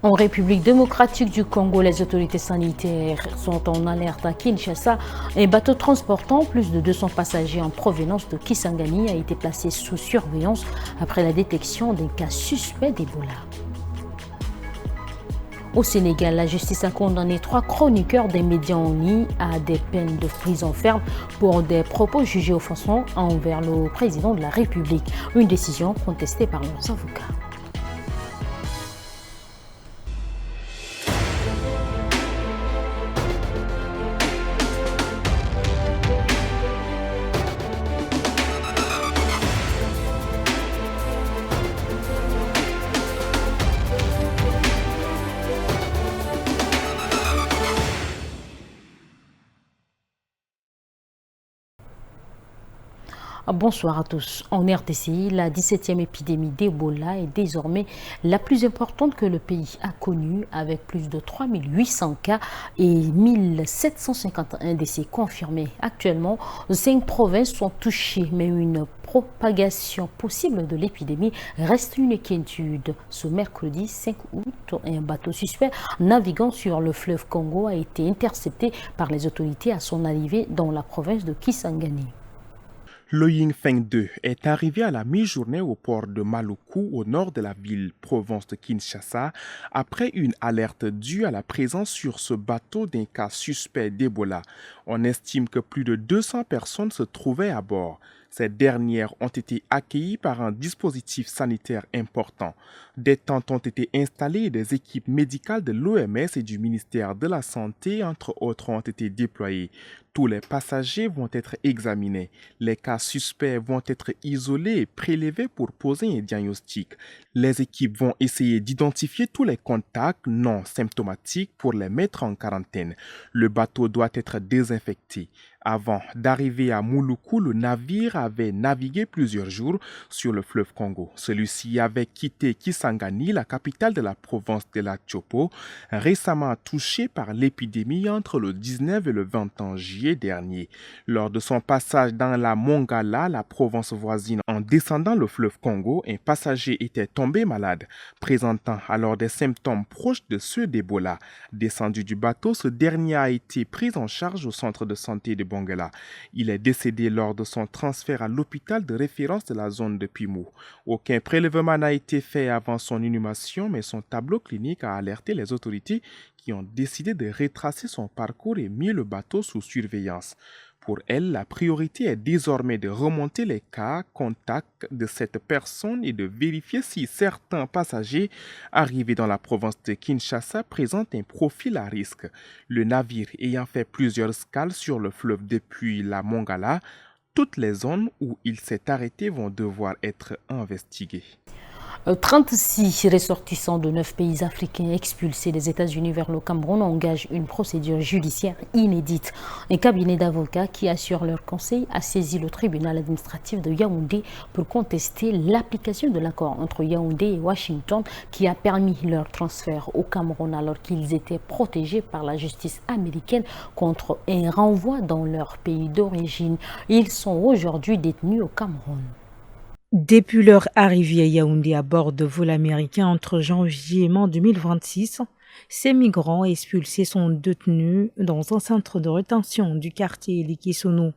En République démocratique du Congo, les autorités sanitaires sont en alerte à Kinshasa. Un bateau transportant plus de 200 passagers en provenance de Kisangani a été placé sous surveillance après la détection d'un cas suspect d'Ebola. Au Sénégal, la justice a condamné 3 chroniqueurs des médias en ligne à des peines de prison ferme pour des propos jugés offensants envers le président de la République. Une décision contestée par leurs avocats. Bonsoir à tous. En RDC, la 17e épidémie d'Ebola est désormais la plus importante que le pays a connue, avec plus de 3800 cas et 1751 décès confirmés. Actuellement, 5 provinces sont touchées, mais une propagation possible de l'épidémie reste une inquiétude. Ce mercredi 5 août, un bateau suspect naviguant sur le fleuve Congo a été intercepté par les autorités à son arrivée dans la province de Kisangani. Le Yingfeng 2 est arrivé à la mi-journée au port de Maluku, au nord de la ville-province de Kinshasa, après une alerte due à la présence sur ce bateau d'un cas suspect d'Ebola. On estime que plus de 200 personnes se trouvaient à bord. Ces dernières ont été accueillies par un dispositif sanitaire important. Des tentes ont été installées et des équipes médicales de l'OMS et du ministère de la Santé, entre autres, ont été déployées. Tous les passagers vont être examinés. Les cas suspects vont être isolés et prélevés pour poser un diagnostic. Les équipes vont essayer d'identifier tous les contacts non symptomatiques pour les mettre en quarantaine. Le bateau doit être désinfecté. Avant d'arriver à Muluku, le navire avait navigué plusieurs jours sur le fleuve Congo. Celui-ci avait quitté Kisangani, la capitale de la province de la Tchopo, récemment touchée par l'épidémie entre le 19 et le 21 juillet dernier. Lors de son passage dans la Mongala, la province voisine, en descendant le fleuve Congo, un passager était tombé malade, présentant alors des symptômes proches de ceux d'Ebola. Descendu du bateau, ce dernier a été pris en charge au centre de santé de Bongala. Il est décédé lors de son transfert à l'hôpital de référence de la zone de Pimou. Aucun prélèvement n'a été fait avant son inhumation, mais son tableau clinique a alerté les autorités qui ont décidé de retracer son parcours et mis le bateau sous surveillance. Pour elle, la priorité est désormais de remonter les cas, contacts de cette personne et de vérifier si certains passagers arrivés dans la province de Kinshasa présentent un profil à risque. Le navire ayant fait plusieurs escales sur le fleuve depuis la Mongala, toutes les zones où il s'est arrêté vont devoir être investiguées. 36 ressortissants de 9 pays africains expulsés des États-Unis vers le Cameroun engagent une procédure judiciaire inédite. Un cabinet d'avocats qui assure leur conseil a saisi le tribunal administratif de Yaoundé pour contester l'application de l'accord entre Yaoundé et Washington qui a permis leur transfert au Cameroun alors qu'ils étaient protégés par la justice américaine contre un renvoi dans leur pays d'origine. Ils sont aujourd'hui détenus au Cameroun. Depuis leur arrivée à Yaoundé à bord de vols américains entre janvier et mai 2026, ces migrants expulsés sont détenus dans un centre de rétention du quartier Likisono.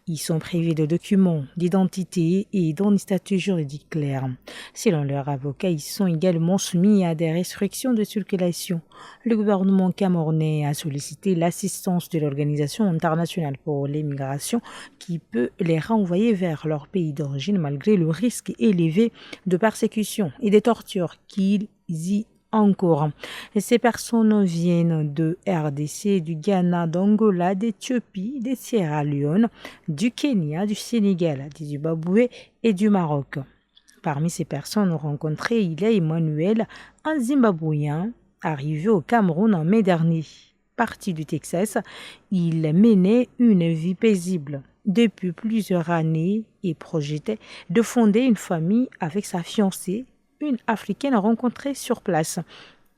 Ils sont privés de documents, d'identité et d'un statut juridique clair. Selon leur avocat, ils sont également soumis à des restrictions de circulation. Le gouvernement camerounais a sollicité l'assistance de l'Organisation internationale pour les migrations qui peut les renvoyer vers leur pays d'origine malgré le risque élevé de persécution et de torture qu'ils y encourent. Ces personnes viennent de RDC, du Ghana, d'Angola, d'Éthiopie, de Sierra Leone, du Kenya, du Sénégal, du Zimbabwe et du Maroc. Parmi ces personnes rencontrées, il y a Emmanuel, un Zimbabwéen arrivé au Cameroun en mai dernier. Parti du Texas, il menait une vie paisible depuis plusieurs années et projetait de fonder une famille avec sa fiancée, une Africaine rencontrée sur place.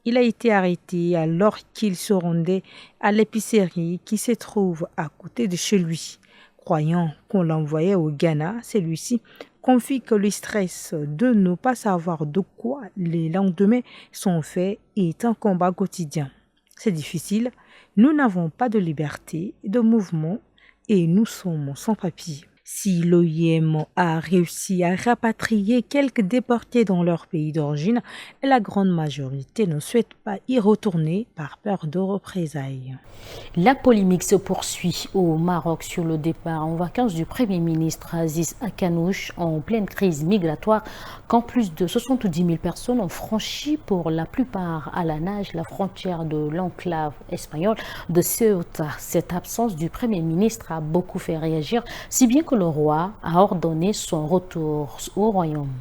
Il a été arrêté alors qu'il se rendait à l'épicerie qui se trouve à côté de chez lui. Croyant qu'on l'envoyait au Ghana, celui-ci confie que le stress de ne pas savoir de quoi les lendemains sont faits est un combat quotidien. C'est difficile, nous n'avons pas de liberté de mouvement et nous sommes sans papier. Si l'OIM a réussi à rapatrier quelques déportés dans leur pays d'origine, la grande majorité ne souhaite pas y retourner par peur de représailles. La polémique se poursuit au Maroc sur le départ en vacances du Premier ministre Aziz Akanouch en pleine crise migratoire, quand plus de 70 000 personnes ont franchi pour la plupart à la nage la frontière de l'enclave espagnole de Ceuta. Cette absence du Premier ministre a beaucoup fait réagir, si bien que le roi a ordonné son retour au royaume.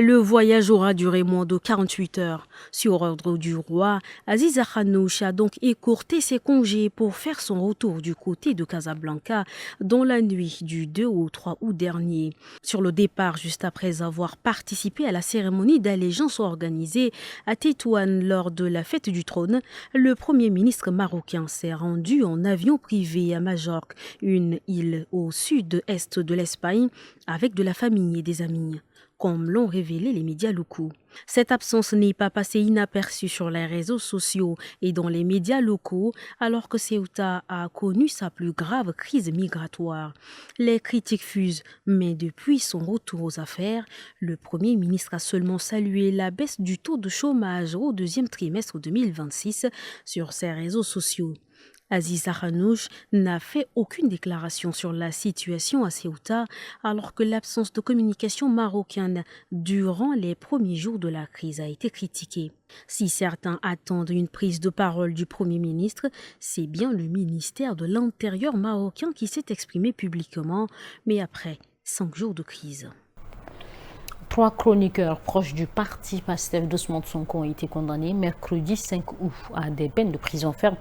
Le voyage aura duré moins de 48 heures. Sur ordre du roi, Aziz Akanouch a donc écourté ses congés pour faire son retour du côté de Casablanca dans la nuit du 2 au 3 août dernier. Sur le départ, juste après avoir participé à la cérémonie d'allégeance organisée à Tétouan lors de la fête du trône, le Premier ministre marocain s'est rendu en avion privé à Majorque, une île au sud-est de l'Espagne, avec de la famille et des amis, comme l'ont révélé les médias locaux. Cette absence n'est pas passée inaperçue sur les réseaux sociaux et dans les médias locaux, alors que Ceuta a connu sa plus grave crise migratoire. Les critiques fusent, mais depuis son retour aux affaires, le Premier ministre a seulement salué la baisse du taux de chômage au deuxième trimestre 2026 sur ses réseaux sociaux. Aziz Akanouch n'a fait aucune déclaration sur la situation à Ceuta, alors que l'absence de communication marocaine durant les premiers jours de la crise a été critiquée. Si certains attendent une prise de parole du Premier ministre, c'est bien le ministère de l'Intérieur marocain qui s'est exprimé publiquement, mais après 5 jours de crise. 3 chroniqueurs proches du parti PASTEF d'Ousmane Sonko ont été condamnés mercredi 5 août à des peines de prison ferme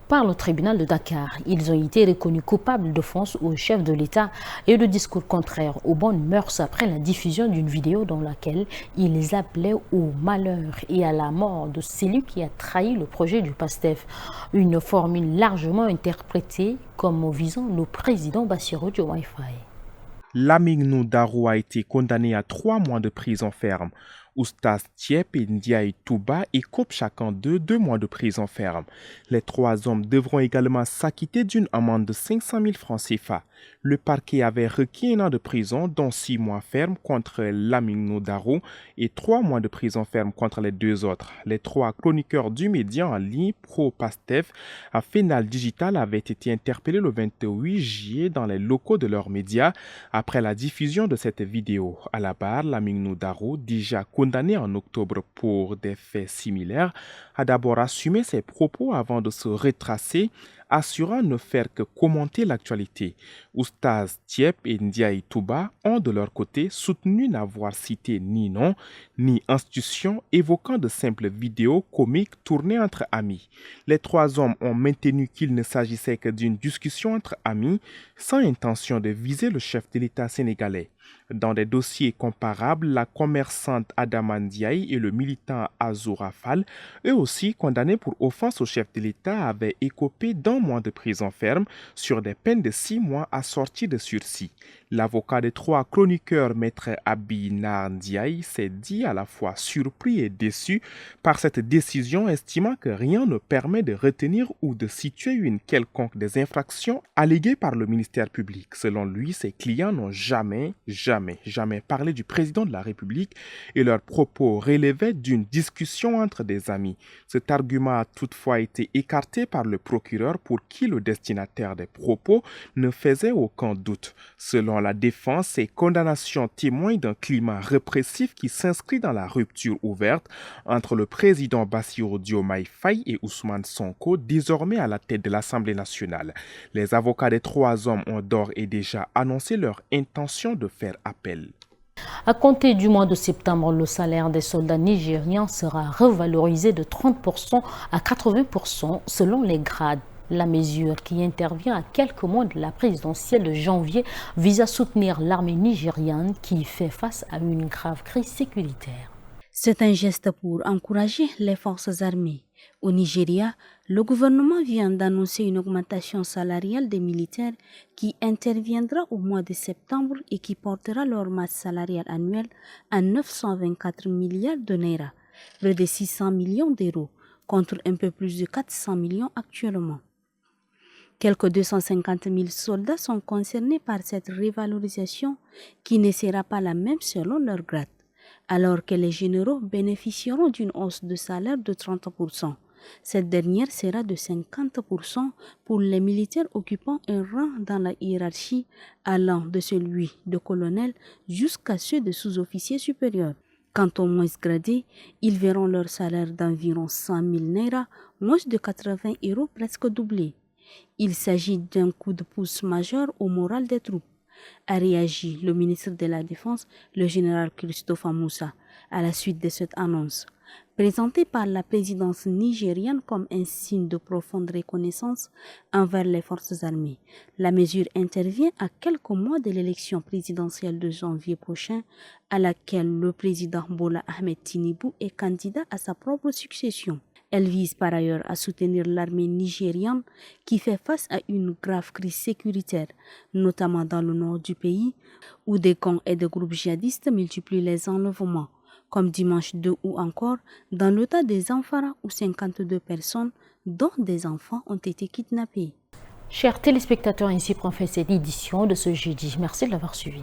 par le tribunal de Dakar. Ils ont été reconnus coupables d'offense au chef de l'État et de discours contraires aux bonnes mœurs après la diffusion d'une vidéo dans laquelle ils appelaient au malheur et à la mort de celui qui a trahi le projet du PASTEF. Une formule largement interprétée comme visant le président Bassirou Diomaye Faye. Lamine Darou a été condamné à 3 mois de prison ferme. Oustaz Thiep et Ndiaye Touba écopent chacun d'eux 2 mois de prison ferme. Les 3 hommes devront également s'acquitter d'une amende de 500 000 francs CFA. Le parquet avait requis 1 an de prison, dont 6 mois ferme contre Lamine Darou et 3 mois de prison ferme contre les 2 autres. Les 3 chroniqueurs du média en ligne pro-PASTEF à Fénal Digital avaient été interpellés le 28 juillet dans les locaux de leurs médias après la diffusion de cette vidéo. À la barre, Lamine Darou, déjà condamné en octobre pour des faits similaires, a d'abord assumé ses propos avant de se retracer, assurant ne faire que commenter l'actualité. Oustaz Thiep et Ndiaye Touba ont de leur côté soutenu n'avoir cité ni nom, ni institution, évoquant de simples vidéos comiques tournées entre amis. Les 3 hommes ont maintenu qu'il ne s'agissait que d'une discussion entre amis, sans intention de viser le chef de l'État sénégalais. Dans des dossiers comparables, la commerçante Adama Ndiaye et le militant Azoura Fall, eux aussi condamnés pour offense au chef de l'État, avaient écopé d'1 mois de prison ferme sur des peines de 6 mois assorties de sursis. L'avocat des 3 chroniqueurs, maître Abinar Ndiaye, s'est dit à la fois surpris et déçu par cette décision, estimant que rien ne permet de retenir ou de situer une quelconque des infractions alléguées par le ministère public. Selon lui, ses clients n'ont jamais parlé du président de la République et leurs propos relevaient d'une discussion entre des amis. Cet argument a toutefois été écarté par le procureur pour qui le destinataire des propos ne faisait aucun doute. Selon la défense, ces condamnations témoignent d'un climat répressif qui s'inscrit dans la rupture ouverte entre le président Bassirou Diomaye Faye et Ousmane Sonko, désormais à la tête de l'Assemblée nationale. Les avocats des 3 hommes ont d'ores et déjà annoncé leur intention de faire appel. À compter du mois de septembre, le salaire des soldats nigérians sera revalorisé de 30% à 80% selon les grades. La mesure, qui intervient à quelques mois de la présidentielle de janvier, vise à soutenir l'armée nigériane qui fait face à une grave crise sécuritaire. C'est un geste pour encourager les forces armées. Au Nigeria, le gouvernement vient d'annoncer une augmentation salariale des militaires qui interviendra au mois de septembre et qui portera leur masse salariale annuelle à 924 milliards de naira, près de 600 millions d'euros, contre un peu plus de 400 millions actuellement. Quelques 250 000 soldats sont concernés par cette revalorisation qui ne sera pas la même selon leur grade, alors que les généraux bénéficieront d'une hausse de salaire de 30%. Cette dernière sera de 50% pour les militaires occupant un rang dans la hiérarchie allant de celui de colonel jusqu'à ceux de sous-officiers supérieurs. Quant aux moins gradés, ils verront leur salaire d'environ 100 000 naira, moins de 80 € presque doublé. Il s'agit d'un coup de pouce majeur au moral des troupes, a réagi le ministre de la Défense, le général Christopher Moussa, à la suite de cette annonce. Présentée par la présidence nigériane comme un signe de profonde reconnaissance envers les forces armées, la mesure intervient à quelques mois de l'élection présidentielle de janvier prochain, à laquelle le président Bola Ahmed Tinubu est candidat à sa propre succession. Elle vise par ailleurs à soutenir l'armée nigériane qui fait face à une grave crise sécuritaire, notamment dans le nord du pays, où des gangs et des groupes djihadistes multiplient les enlèvements, comme dimanche 2 ou encore dans l'état des Zamfara où 52 personnes, dont des enfants, ont été kidnappées. Chers téléspectateurs, ainsi prend fin cette édition de ce jeudi. Merci de l'avoir suivi.